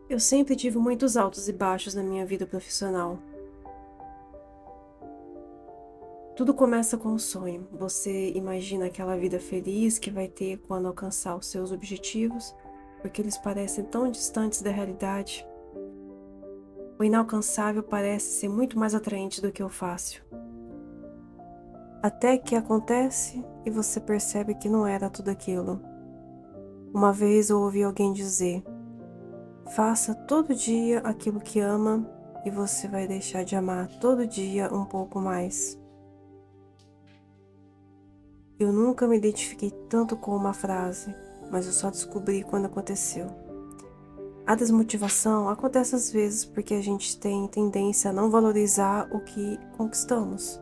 Eu sempre tive muitos altos e baixos na minha vida profissional. Tudo começa com um sonho. Você imagina aquela vida feliz que vai ter quando alcançar os seus objetivos, porque eles parecem tão distantes da realidade. O inalcançável parece ser muito mais atraente do que o fácil. Até que acontece e você percebe que não era tudo aquilo. Uma vez eu ouvi alguém dizer: faça todo dia aquilo que ama e você vai deixar de amar todo dia um pouco mais. Eu nunca me identifiquei tanto com uma frase, mas eu só descobri quando aconteceu. A desmotivação acontece às vezes porque a gente tem tendência a não valorizar o que conquistamos,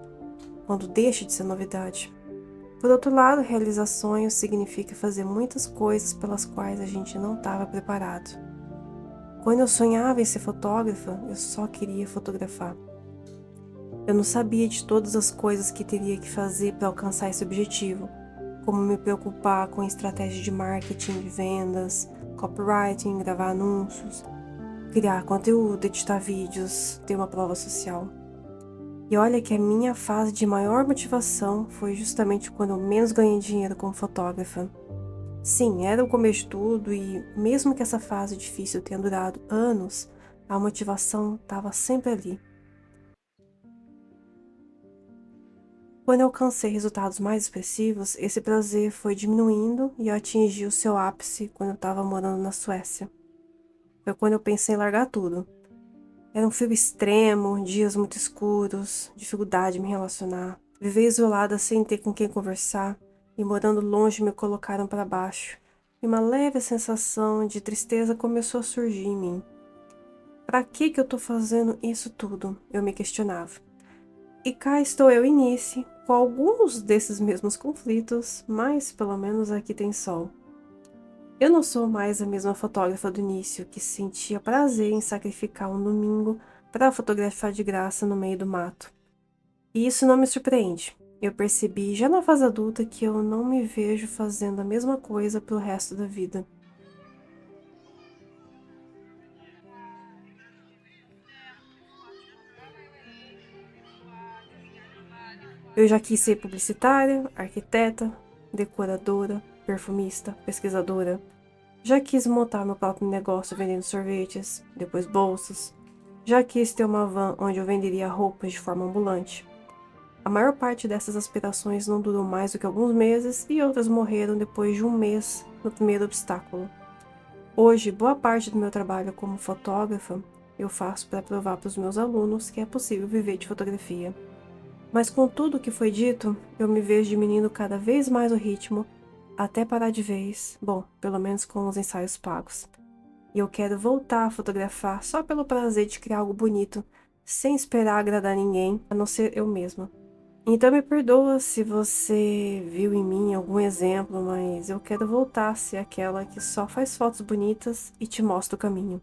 quando deixa de ser novidade. Por outro lado, realizar sonhos significa fazer muitas coisas pelas quais a gente não estava preparado. Quando eu sonhava em ser fotógrafa, eu só queria fotografar. Eu não sabia de todas as coisas que teria que fazer para alcançar esse objetivo, como me preocupar com estratégia de marketing, de vendas, copywriting, gravar anúncios, criar conteúdo, editar vídeos, ter uma prova social. E olha que a minha fase de maior motivação foi justamente quando eu menos ganhei dinheiro como fotógrafa. Sim, era o começo de tudo e mesmo que essa fase difícil tenha durado anos, a motivação estava sempre ali. Quando eu alcancei resultados mais expressivos, esse prazer foi diminuindo e eu atingi o seu ápice quando eu estava morando na Suécia. Foi quando eu pensei em largar tudo. Era um frio extremo, dias muito escuros, dificuldade em me relacionar. Viver isolada sem ter com quem conversar e morando longe me colocaram para baixo. E uma leve sensação de tristeza começou a surgir em mim. Para que eu tô fazendo isso tudo? Eu me questionava. E cá estou eu em Nice, com alguns desses mesmos conflitos, mas pelo menos aqui tem sol. Eu não sou mais a mesma fotógrafa do início que sentia prazer em sacrificar um domingo para fotografar de graça no meio do mato. E isso não me surpreende. Eu percebi já na fase adulta que eu não me vejo fazendo a mesma coisa pelo resto da vida. Eu já quis ser publicitária, arquiteta, decoradora, perfumista, pesquisadora. Já quis montar meu próprio negócio vendendo sorvetes, depois bolsas. Já quis ter uma van onde eu venderia roupas de forma ambulante. A maior parte dessas aspirações não durou mais do que alguns meses e outras morreram depois de um mês no primeiro obstáculo. Hoje, boa parte do meu trabalho como fotógrafa eu faço para provar para os meus alunos que é possível viver de fotografia. Mas com tudo o que foi dito, eu me vejo diminuindo cada vez mais o ritmo, até parar de vez, bom, pelo menos com os ensaios pagos. E eu quero voltar a fotografar só pelo prazer de criar algo bonito, sem esperar agradar ninguém, a não ser eu mesma. Então me perdoa se você viu em mim algum exemplo, mas eu quero voltar a ser aquela que só faz fotos bonitas e te mostra o caminho.